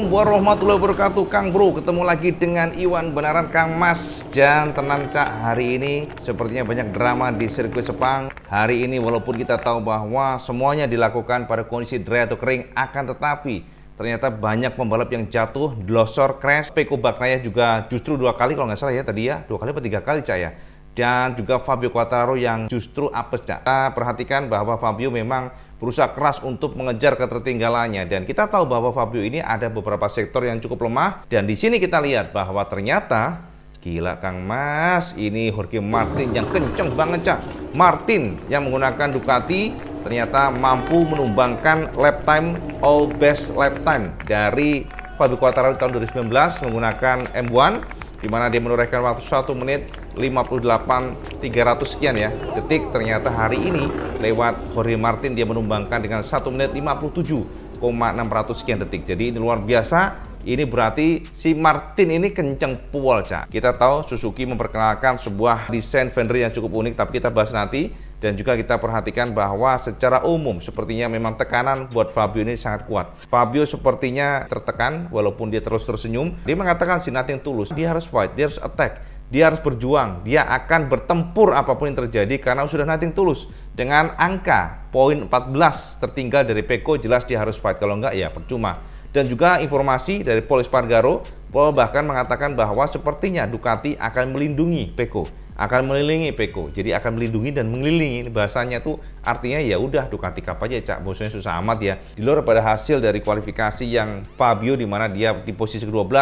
Assalamualaikum warahmatullahi wabarakatuh. Kang Bro, ketemu lagi dengan Iwan Benaran Kang Mas. Jangan tenang Cak, hari ini sepertinya banyak drama di sirkuit Sepang. Hari ini walaupun kita tahu bahwa semuanya dilakukan pada kondisi dry atau kering, akan tetapi ternyata banyak pembalap yang jatuh, longsor, crash. Pecco Bagnaia juga justru 2 kali kalau nggak salah ya tadi ya, 2 kali atau 3 kali Cak ya. Dan juga Fabio Quartararo yang justru apes Cak. Kita perhatikan bahwa Fabio memang berusaha keras untuk mengejar ketertinggalannya, dan kita tahu bahwa Fabio ini ada beberapa sektor yang cukup lemah, dan di sini kita lihat bahwa ternyata gila Kang Mas, ini Jorge Martin yang kenceng banget Cak. Martin yang menggunakan Ducati ternyata mampu menumbangkan lap time all best lap time dari Fabio Quartararo tahun 2019 menggunakan M1, di mana dia menorehkan waktu 1 menit 58.300 sekian ya detik. Ternyata hari ini lewat Jorge Martin dia menumbangkan dengan 1 menit 57,600 sekian detik. Jadi ini luar biasa. Ini berarti si Martin ini kenceng pol Cak. Kita tahu Suzuki memperkenalkan sebuah desain fender yang cukup unik, tapi kita bahas nanti. Dan juga kita perhatikan bahwa secara umum sepertinya memang tekanan buat Fabio ini sangat kuat. Fabio sepertinya tertekan walaupun dia terus tersenyum. Dia mengatakan si nothing tulus, dia harus fight, dia harus attack, dia harus berjuang, dia akan bertempur apapun yang terjadi karena sudah nothing tulus. Dengan angka poin 14 tertinggal dari Pecco, jelas dia harus fight, kalau enggak ya percuma. Dan juga informasi dari Pol Espargaro, Pol bahkan mengatakan bahwa sepertinya Ducati akan melindungi Pecco, akan mengelilingi Pecco. Jadi akan melindungi dan mengelilingi, bahasanya tuh artinya ya udah Ducati Cup aja Cak, bosnya susah amat ya. Di luar pada hasil dari kualifikasi yang Fabio di mana dia di posisi ke-12,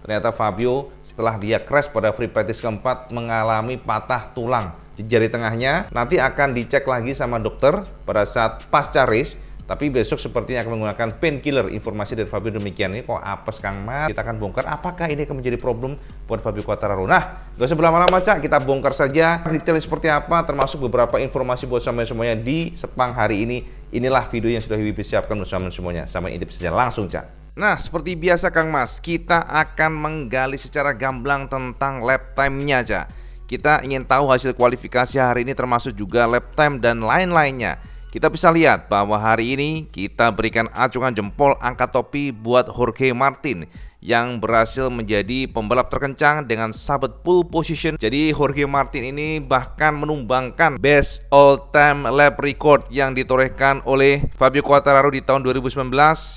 ternyata Fabio setelah dia crash pada free practice keempat mengalami patah tulang di jari tengahnya. Nanti akan dicek lagi sama dokter pada saat pasca race, tapi besok sepertinya akan menggunakan painkiller. Informasi dari Fabio demikian. Ini kok apes Kang Mas, kita akan bongkar apakah ini akan menjadi problem buat Fabio Quartararo. Nah, gak usah berlama-lama Cak, kita bongkar saja detailnya seperti apa, termasuk beberapa informasi buat semuanya di Sepang hari ini. Inilah video yang sudah Wibi siapkan bersama semuanya. Sama intip saja langsung Cak. Nah, seperti biasa Kang Mas, kita akan menggali secara gamblang tentang lap time-nya Cak. Kita ingin tahu hasil kualifikasi hari ini termasuk juga lap time dan lain-lainnya. Kita bisa lihat bahwa hari ini kita berikan acungan jempol angkat topi buat Jorge Martin yang berhasil menjadi pembalap terkencang dengan sabet pole position. Jadi Jorge Martin ini bahkan menumbangkan best all time lap record yang ditorehkan oleh Fabio Quartararo di tahun 2019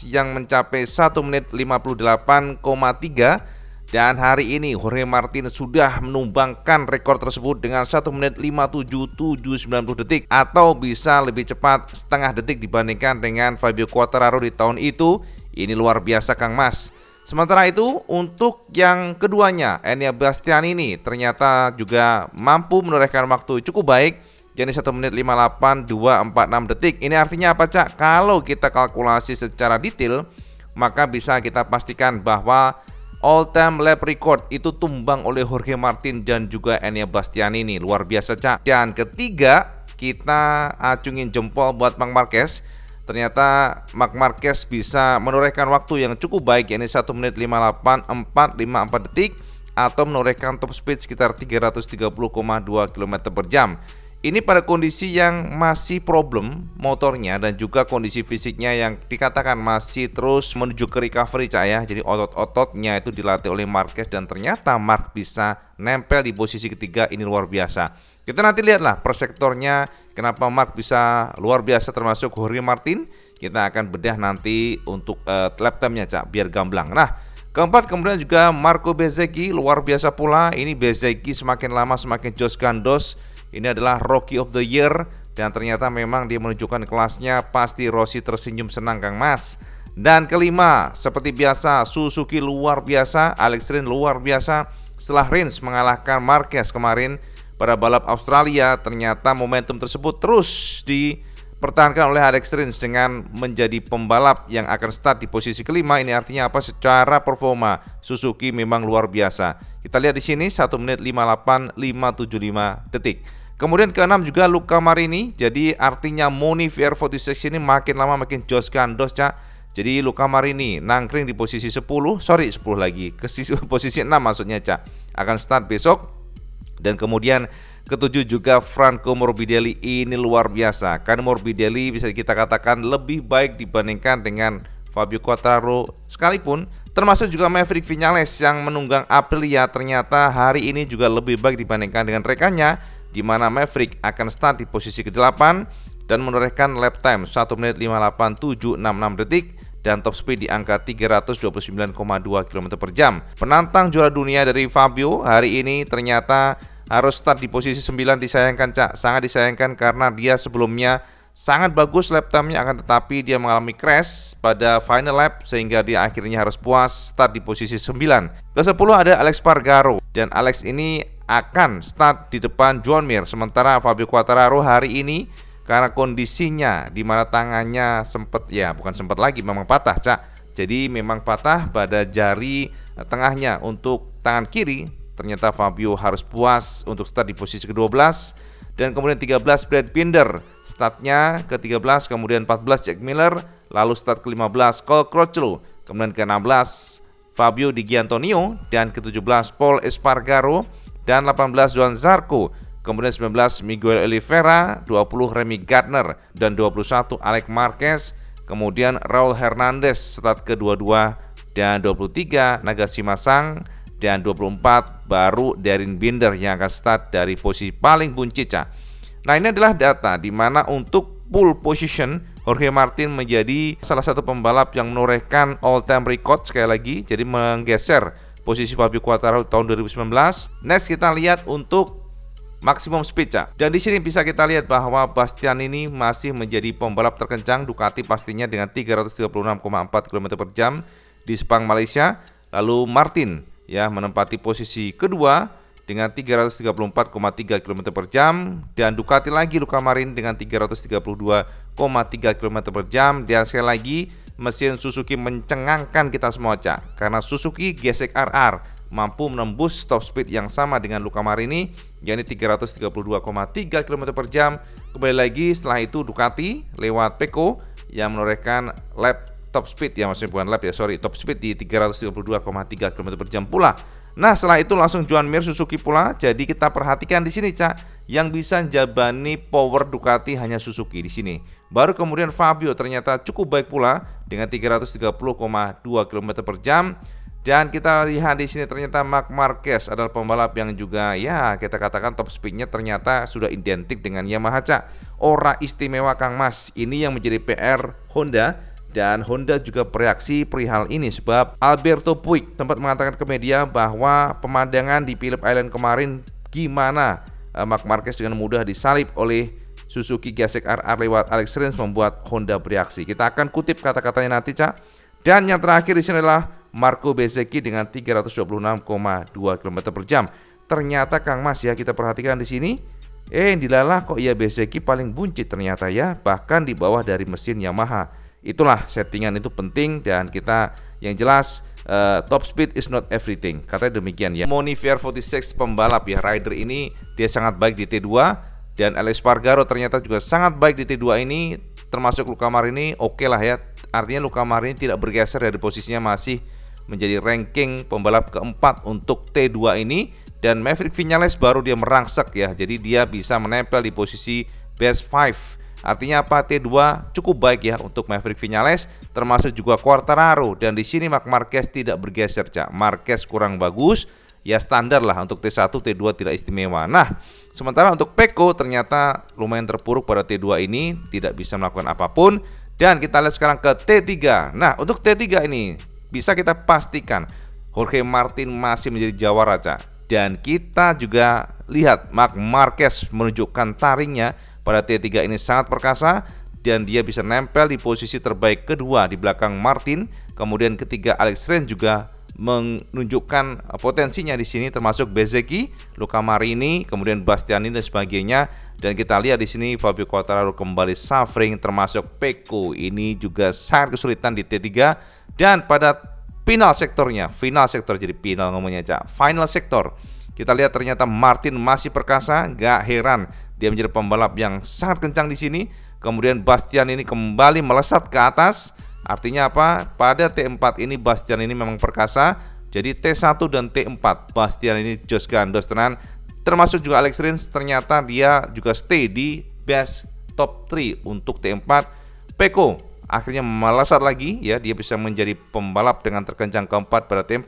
yang mencapai 1 menit 58,3. Dan hari ini Jorge Martin sudah menumbangkan rekor tersebut dengan 1 menit 57,790 detik, atau bisa lebih cepat setengah detik dibandingkan dengan Fabio Quartararo di tahun itu. Ini luar biasa Kang Mas. Sementara itu untuk yang keduanya, Enea Bastianini ternyata juga mampu menorehkan waktu cukup baik, jadi 1 menit 58,246 detik. Ini artinya apa Cak? Kalau kita kalkulasi secara detail, maka bisa kita pastikan bahwa all time lap record itu tumbang oleh Jorge Martin dan juga Enea Bastianini. Luar biasa Cak. Dan ketiga, kita acungin jempol buat Marc Marquez. Ternyata Marc Marquez bisa menorehkan waktu yang cukup baik, yakni 1 menit 58,454 detik, atau menorehkan top speed sekitar 330,2 km per jam. Ini pada kondisi yang masih problem motornya dan juga kondisi fisiknya yang dikatakan masih terus menuju ke recovery Cak ya. Jadi otot-ototnya itu dilatih oleh Marquez, dan ternyata Marc bisa nempel di posisi ketiga. Ini luar biasa. Kita nanti lihatlah per sektornya kenapa Marc bisa luar biasa, termasuk Jorge Martin. Kita akan bedah nanti untuk lap time-nya Cak, biar gamblang. Nah, keempat kemudian juga Marco Bezzecchi, luar biasa pula. Ini Bezzecchi semakin lama semakin jos gandos. Ini adalah Rookie of the Year, dan ternyata memang dia menunjukkan kelasnya. Pasti Rossi tersenyum senang Kang Mas. Dan kelima, seperti biasa Suzuki luar biasa, Alex Rins luar biasa. Setelah Rins mengalahkan Marquez kemarin pada balap Australia, ternyata momentum tersebut terus dipertahankan oleh Alex Rins dengan menjadi pembalap yang akan start di posisi kelima. Ini artinya apa? Secara performa Suzuki memang luar biasa. Kita lihat di sini 1 menit 58,575 detik. Kemudian keenam juga Luca Marini. Jadi artinya Moni VR46 ini makin lama makin jos gandos Cak. Jadi Luca Marini nangkring di posisi 10 lagi ke posisi 6 maksudnya Cak. Akan start besok. Dan kemudian ketujuh juga Franco Morbidelli. Ini luar biasa. Kan Morbidelli bisa kita katakan lebih baik dibandingkan dengan Fabio Quartararo sekalipun, Termasuk juga Maverick Viñales yang menunggang Aprilia ternyata hari ini juga lebih baik dibandingkan dengan rekannya, di mana Maverick akan start di posisi ke-8 dan menorehkan lap time 1 menit 58.766 detik dan top speed di angka 329,2 km per jam. Penantang juara dunia dari Fabio hari ini ternyata harus start di posisi 9. Disayangkan, Cak, sangat disayangkan karena dia sebelumnya sangat bagus lap time-nya, akan tetapi dia mengalami crash pada final lap sehingga dia akhirnya harus puas start di posisi 9. Ke-10 ada Alex Spargaro dan Alex ini akan start di depan Joan Mir. Sementara Fabio Quartararo hari ini karena kondisinya di mana tangannya sempat, ya bukan sempat lagi, memang patah, Cak. Jadi memang patah pada jari tengahnya untuk tangan kiri. Ternyata Fabio harus puas untuk start di posisi ke-12. Dan kemudian 13 Brad Binder startnya ke-13, kemudian 14 Jack Miller, lalu start ke-15 Cole Crutchlow, kemudian ke-16 Fabio Di Gianantonio, dan ke-17 Paul Espargaro, dan 18 Johann Zarco, kemudian 19 Miguel Oliveira, 20 Remy Gardner, dan 21 Alex Marquez, kemudian Raul Hernandez start ke-22, dan 23 Nagashima Sang, dan 24 baru Darren Binder yang akan start dari posisi paling buncit, Cak. Nah, ini adalah data di mana untuk pole position Jorge Martin menjadi salah satu pembalap yang menorehkan all time record sekali lagi, jadi menggeser posisi Fabio Quartararo tahun 2019. Next kita lihat untuk maximum speed, Cak. Dan di sini bisa kita lihat bahwa Bastian ini masih menjadi pembalap terkencang Ducati pastinya dengan 336,4 km per jam di Sepang, Malaysia. Lalu Martin ya menempati posisi kedua dengan 334,3 km per jam, dan Ducati lagi Luca Marini dengan 332,3 km per jam. Dan sekali lagi mesin Suzuki mencengangkan kita semua, Cak, karena Suzuki Gesek RR mampu menembus top speed yang sama dengan Luca Marini, yakni 332,3 km per jam. Kembali lagi setelah itu Ducati lewat Pecco yang menorehkan lap top speed, ya maksudnya bukan lap ya, top speed di 332,3 km per jam pula. Nah, setelah itu langsung Joan Mir Suzuki pula. Jadi kita perhatikan di sini, Cak, yang bisa jabani power Ducati hanya Suzuki di sini. Baru kemudian Fabio ternyata cukup baik pula dengan 330,2 km per jam. Dan kita lihat di sini ternyata Marc Marquez adalah pembalap yang juga ya kita katakan top speednya ternyata sudah identik dengan Yamaha, Cak. Ora istimewa Kang Mas. Ini yang menjadi PR Honda. Dan Honda juga bereaksi perihal ini sebab Alberto Puig tempat mengatakan ke media bahwa pemandangan di Phillip Island kemarin gimana Marc Marquez dengan mudah disalip oleh Suzuki Gesek RR lewat Alex Rins membuat Honda bereaksi. Kita akan kutip kata-katanya nanti, Cak. Dan yang terakhir di sini adalah Marco Bezzecchi dengan 326,2 km per jam. Ternyata Kang Mas ya kita perhatikan di sini, dilalah kok ya Bezzecchi paling buncit ternyata ya, bahkan di bawah dari mesin Yamaha. Itulah settingan itu penting dan kita yang jelas top speed is not everything. Katanya demikian ya. Monifer 46 pembalap ya, rider ini dia sangat baik di T2 dan Alex Spargaro ternyata juga sangat baik di T2 ini, termasuk Luca Marini oke lah ya. Artinya Luca Marini tidak bergeser dari posisinya, masih menjadi ranking pembalap keempat untuk T2 ini, dan Maverick Viñales baru dia merangsek ya. Jadi dia bisa menempel di posisi best 5. Artinya apa? T2 cukup baik ya untuk Maverick Viñales, termasuk juga Quartararo. Dan di sini Marc Marquez tidak bergeser, Cak. Marquez kurang bagus, ya standar lah untuk T1, T2 tidak istimewa. Nah, sementara untuk Pecco ternyata lumayan terpuruk pada T2 ini, tidak bisa melakukan apapun. Dan kita lihat sekarang ke T3. Nah, untuk T3 ini bisa kita pastikan Jorge Martin masih menjadi jawara, Cak. Dan kita juga lihat Marc Marquez menunjukkan taringnya pada T3 ini sangat perkasa dan dia bisa nempel di posisi terbaik kedua di belakang Martin. Kemudian ketiga Alex Rins juga menunjukkan potensinya di sini, termasuk Bezzecchi, Luca Marini, kemudian Bastianini dan sebagainya. Dan kita lihat di sini Fabio Quartararo kembali suffering, termasuk Pecco ini juga sangat kesulitan di T3. Dan pada final sektor jadi final ngomongnya, Cak. Final sektor kita lihat ternyata Martin masih perkasa, gak heran dia menjadi pembalap yang sangat kencang di sini. Kemudian Bastian ini kembali melesat ke atas. Artinya apa? Pada T4 ini Bastian ini memang perkasa. Jadi T1 dan T4 Bastian ini jos gandos tenan. Termasuk juga Alex Rins ternyata dia juga stay di best top 3 untuk T4. Pecco akhirnya melesat lagi ya, dia bisa menjadi pembalap dengan terkencang keempat pada T4.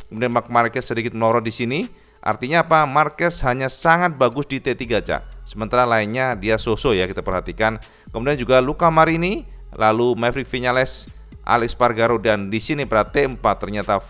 Kemudian Marc Marquez sedikit melorot di sini. Artinya apa? Marquez hanya sangat bagus di T3, Cak. Sementara lainnya dia so-so ya, kita perhatikan. Kemudian juga Luca Marini, lalu Maverick Viñales, Alex Espargaro, dan di sini pada T4 ternyata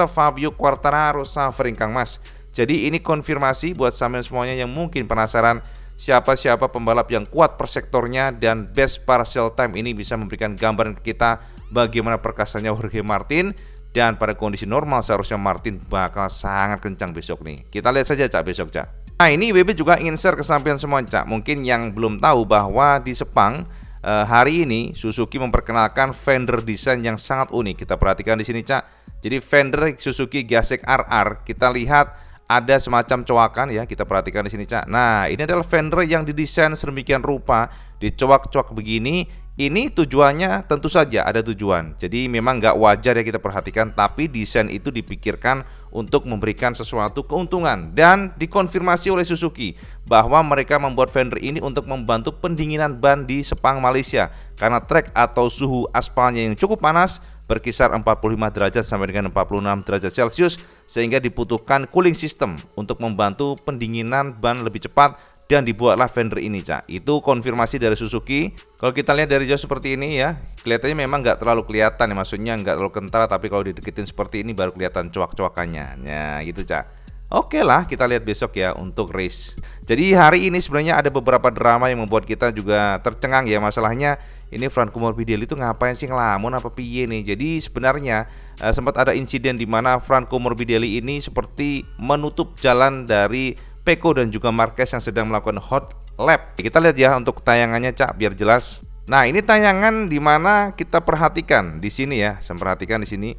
Fabio Quartararo suffering Kang Mas. Jadi ini konfirmasi buat sampean semuanya yang mungkin penasaran siapa-siapa pembalap yang kuat per sektornya dan best partial time ini bisa memberikan gambaran ke kita bagaimana perkasanya Jorge Martin. Dan pada kondisi normal seharusnya Martin bakal sangat kencang besok nih. Kita lihat saja, Cak, besok, Cak. Nah, ini WB juga ingin share ke sampean semua, Cak. Mungkin yang belum tahu bahwa di Sepang hari ini Suzuki memperkenalkan fender desain yang sangat unik. Kita perhatikan di sini, Cak. Jadi fender Suzuki Gasek RR, kita lihat ada semacam coakan ya, kita perhatikan di sini, Cak. Nah, ini adalah fender yang didesain sedemikian rupa, dicoak-coak begini. Ini tujuannya tentu saja ada tujuan. Jadi memang nggak wajar ya kita perhatikan, tapi desain itu dipikirkan untuk memberikan sesuatu keuntungan dan dikonfirmasi oleh Suzuki bahwa mereka membuat fender ini untuk membantu pendinginan ban di Sepang, Malaysia. Karena trek atau suhu aspalnya yang cukup panas berkisar 45 derajat sampai dengan 46 derajat Celcius, sehingga dibutuhkan cooling system untuk membantu pendinginan ban lebih cepat. Dan dibuatlah fender ini, Cak. Itu konfirmasi dari Suzuki. Kalau kita lihat dari jauh seperti ini ya, kelihatannya memang nggak terlalu kelihatan ya, maksudnya nggak terlalu kental. Tapi kalau dideketin seperti ini baru kelihatan coak-coakannya. Nah gitu, Cak. Oke lah, kita lihat besok ya untuk race. Jadi hari ini sebenarnya ada beberapa drama yang membuat kita juga tercengang ya. Masalahnya ini Franco Morbidelli itu ngapain sih, ngelamun apa piye nih. Jadi sebenarnya sempat ada insiden di mana Franco Morbidelli ini seperti menutup jalan dari Pecco dan juga Marquez yang sedang melakukan hot lap. Kita lihat ya untuk tayangannya, Cak, biar jelas. Nah, ini tayangan di mana kita perhatikan di sini ya. Saya perhatikan di sini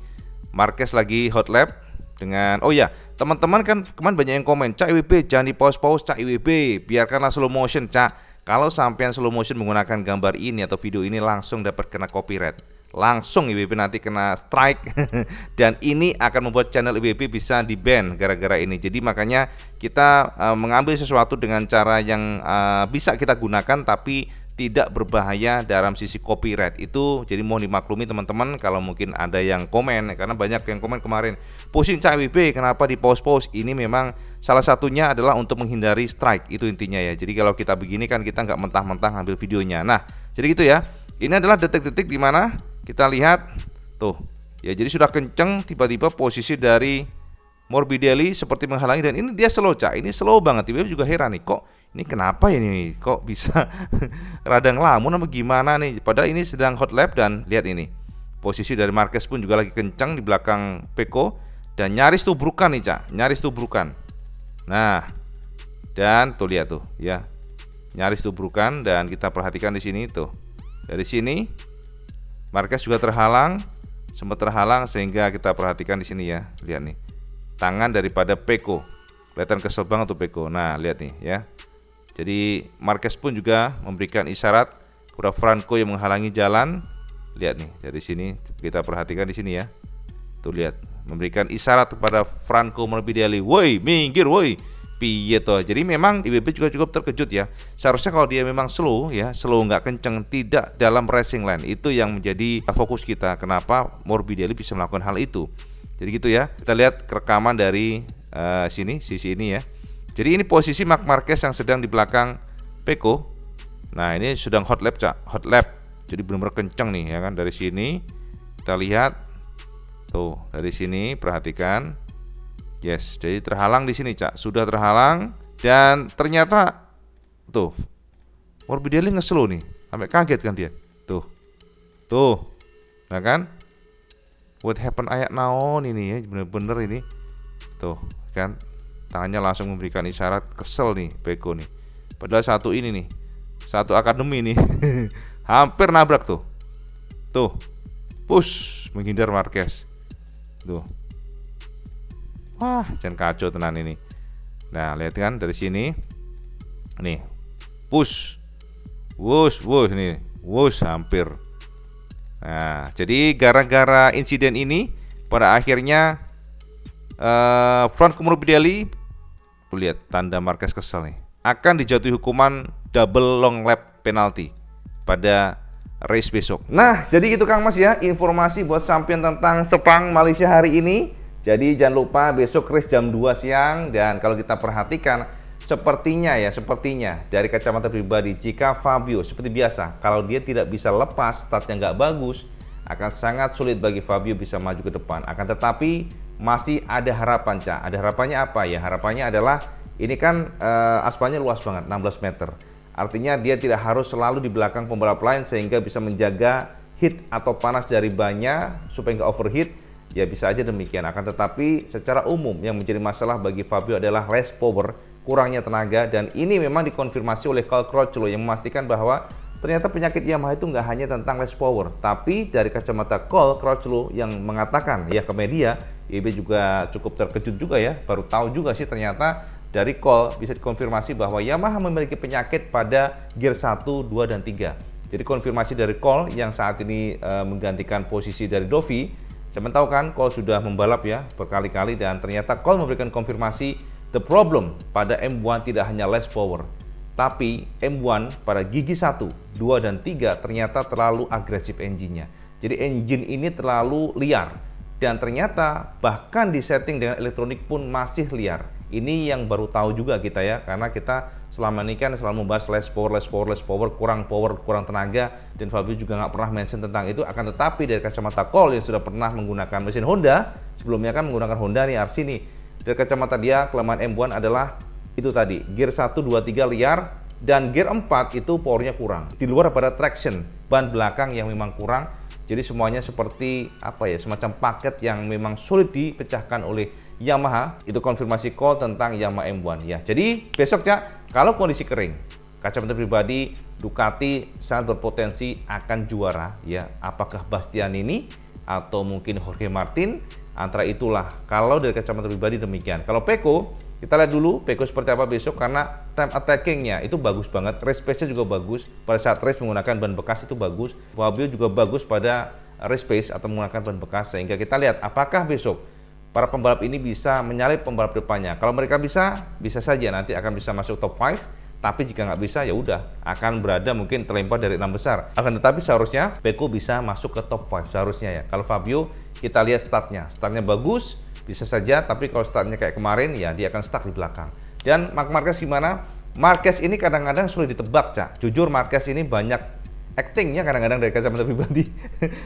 Marquez lagi hot lap dengan, oh ya, teman-teman kan kemarin banyak yang komen, Cak IWB jangan di pause-pause, Cak IWB, biarkanlah slow motion, Cak. Kalau sampean slow motion menggunakan gambar ini atau video ini langsung dapat kena copyright. Langsung IWB nanti kena strike dan ini akan membuat channel IWB bisa di-ban gara-gara ini. Jadi makanya kita mengambil sesuatu dengan cara yang bisa kita gunakan tapi tidak berbahaya dalam sisi copyright itu. Jadi mohon dimaklumi teman-teman kalau mungkin ada yang komen, karena banyak yang komen kemarin, pusing Cak IWB kenapa di pause-pause. Ini memang salah satunya adalah untuk menghindari strike, itu intinya ya. Jadi kalau kita begini kan kita nggak mentah-mentah ngambil videonya. Nah jadi gitu ya. Ini adalah detik-detik di mana kita lihat tuh ya, jadi sudah kenceng, tiba-tiba posisi dari Morbidelli seperti menghalangi, dan ini dia slow, Cak. Ini slow banget. Tiba-tiba juga heran nih, kok ini kenapa ini, kok bisa rada ngelamun apa gimana nih, padahal ini sedang hot lap. Dan lihat ini posisi dari Marquez pun juga lagi kencang di belakang Pecco dan nyaris tubrukan nih, Cak, nyaris tubrukan. Nah dan tuh lihat tuh ya, nyaris tubrukan. Dan kita perhatikan di sini tuh, dari sini Marquez juga terhalang, sempat terhalang, sehingga kita perhatikan di sini ya. Lihat nih, tangan daripada Pecco. Kelihatan kesel banget tuh Pecco. Nah, lihat nih ya. Jadi Marquez pun juga memberikan isyarat kepada Franco yang menghalangi jalan. Lihat nih, dari sini kita perhatikan di sini ya. Tuh lihat, memberikan isyarat kepada Franco Morbidelli, "Woi, minggir woi." Piye toh. Jadi memang IWB juga cukup terkejut ya. Seharusnya kalau dia memang slow ya, slow nggak kenceng, tidak dalam racing line. Itu yang menjadi fokus kita. Kenapa Morbidelli bisa melakukan hal itu? Jadi gitu ya. Kita lihat rekaman dari sisi ini ya. Jadi ini posisi Marc Marquez yang sedang di belakang Pecco. Nah ini sedang hot lap, Cak, hot lap. Jadi benar-benar kenceng nih ya kan. Dari sini kita lihat tuh, dari sini perhatikan. Yes, jadi terhalang di sini, Cak. Sudah terhalang dan ternyata tuh Morbidelli nge-slow nih, sampai kaget kan dia. Tuh. Tuh. Nah kan? What happened ayat naon ini ya, bener-bener ini. Tuh, kan? Tangannya langsung memberikan isyarat, kesel nih Pecco nih. Padahal satu ini nih, satu akademi nih. Hampir nabrak tuh. Tuh. Push, menghindar Marquez. Tuh. Wah, jangan kacau tenan ini. Nah, lihat kan dari sini. Nih. Push. Wush nih. Wush hampir. Nah, jadi gara-gara insiden ini pada akhirnya Franco Morbidelli, lihat tanda Marquez kesel nih, akan dijatuhi hukuman double long lap penalty pada race besok. Nah, jadi gitu Kang Mas ya, informasi buat sampean tentang Sepang Malaysia hari ini. Jadi jangan lupa besok race jam 2 siang, dan kalau kita perhatikan sepertinya dari kacamata pribadi, jika Fabio seperti biasa, kalau dia tidak bisa lepas, startnya nggak bagus, akan sangat sulit bagi Fabio bisa maju ke depan. Akan tetapi masih ada harapan, Cak. Ada harapannya apa ya? Harapannya adalah ini kan aspalnya luas banget, 16 meter. Artinya dia tidak harus selalu di belakang pembalap lain sehingga bisa menjaga heat atau panas dari bannya supaya nggak overheat. Ya bisa aja demikian, akan tetapi secara umum yang menjadi masalah bagi Fabio adalah less power, kurangnya tenaga, dan ini memang dikonfirmasi oleh Cal Crutchlow yang memastikan bahwa ternyata penyakit Yamaha itu nggak hanya tentang less power, tapi dari kacamata Cal Crutchlow yang mengatakan ya ke media, IB juga cukup terkejut juga ya, baru tahu juga sih ternyata dari Cal bisa dikonfirmasi bahwa Yamaha memiliki penyakit pada gear 1, 2, dan 3. Jadi konfirmasi dari Cal yang saat ini menggantikan posisi dari Dovi. Saya tahu kan, Cal sudah membalap ya berkali-kali, dan ternyata Cal memberikan konfirmasi the problem pada M1 tidak hanya less power, tapi M1 pada gigi 1, 2, dan 3 ternyata terlalu agresif engine-nya. Jadi engine ini terlalu liar, dan ternyata bahkan di setting dengan elektronik pun masih liar. Ini yang baru tahu juga kita ya, karena kita selama ini kan selalu membahas less power, kurang tenaga, dan Fabio juga nggak pernah mention tentang itu. Akan tetapi dari kacamata Cal yang sudah pernah menggunakan mesin Honda, sebelumnya kan menggunakan Honda nih RC nih, dari kacamata dia kelemahan M1 adalah itu tadi, gear 1, 2, 3 liar, dan gear 4 itu powernya kurang. Di luar pada traction, ban belakang yang memang kurang, jadi semuanya seperti apa ya, semacam paket yang memang sulit dipecahkan oleh Yamaha. Itu konfirmasi Cal tentang Yamaha M1 ya. Jadi besok Cak, kalau kondisi kering, kacamata pribadi Ducati sangat berpotensi akan juara ya. Apakah Bastianini atau mungkin Jorge Martin? Antara itulah kalau dari kacamata pribadi demikian. Kalau Pecco, kita lihat dulu Pecco seperti apa besok, karena time attackingnya itu bagus banget, race pace-nya juga bagus. Pada saat race menggunakan ban bekas itu bagus. Fabio juga bagus pada race pace atau menggunakan ban bekas, sehingga kita lihat apakah besok para pembalap ini bisa menyalip pembalap depannya. Kalau mereka bisa saja nanti akan bisa masuk top 5. Tapi jika nggak bisa, ya udah akan berada mungkin terlempar dari 6 besar. Akan tetapi seharusnya Pecco bisa masuk ke top 5 seharusnya ya. Kalau Fabio kita lihat startnya bagus, bisa saja. Tapi kalau startnya kayak kemarin, ya dia akan stuck di belakang. Dan Marc Marquez gimana? Marquez ini kadang-kadang sulit ditebak, Cak. Jujur Marquez ini banyak actingnya kadang-kadang dari kacamata pribadi.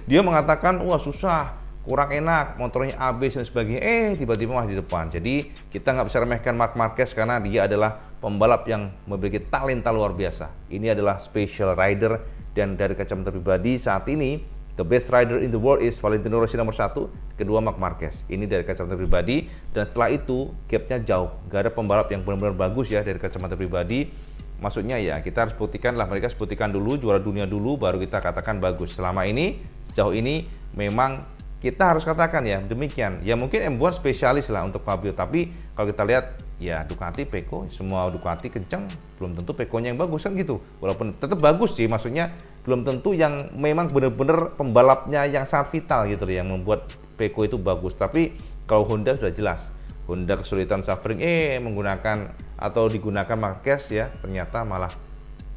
Dia mengatakan, wah susah, kurang enak, motornya habis dan sebagainya, tiba-tiba masih di depan. Jadi kita nggak bisa remehkan Marc Marquez karena dia adalah pembalap yang memiliki talenta luar biasa. Ini adalah special rider, dan dari kacamata pribadi saat ini the best rider in the world is Valentino Rossi nomor 1, kedua Marc Marquez. Ini dari kacamata pribadi, dan setelah itu gapnya jauh. Gak ada pembalap yang benar-benar bagus ya dari kacamata pribadi. Maksudnya ya kita harus buktikan lah, mereka harus buktikan dulu, juara dunia dulu, baru kita katakan bagus. Selama ini, sejauh ini memang kita harus katakan ya demikian. Ya mungkin M1 spesialis lah untuk Fabio, tapi kalau kita lihat ya Ducati, Pecco, semua Ducati kenceng, belum tentu Pecco-nya yang bagus kan gitu. Walaupun tetap bagus sih, maksudnya belum tentu yang memang benar-benar pembalapnya yang sangat vital gitu loh, yang membuat Pecco itu bagus. Tapi kalau Honda sudah jelas, Honda kesulitan suffering menggunakan atau digunakan Marquez ya, ternyata malah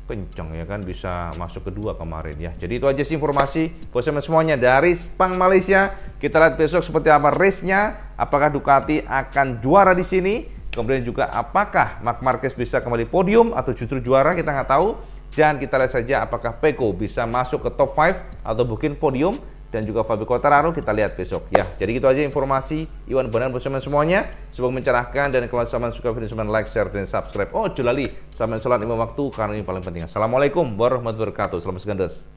kenceng ya kan, bisa masuk kedua kemarin ya. Jadi itu aja sih informasi buat semuanya dari Sepang Malaysia. Kita lihat besok seperti apa race-nya, apakah Ducati akan juara di sini, kemudian juga apakah Marc Marquez bisa kembali podium atau justru juara, kita nggak tahu. Dan kita lihat saja apakah Pecco bisa masuk ke top 5 atau mungkin podium, dan juga Fabio Quartararo kita lihat besok ya. Jadi gitu aja informasi Iwan Bondan bersama semuanya. Semoga mencerahkan, dan kalau teman suka video teman like, share, dan subscribe. Oh jolali, sampai sholat 5 waktu karena ini paling penting. Assalamualaikum warahmatullahi wabarakatuh. Selamat segandes.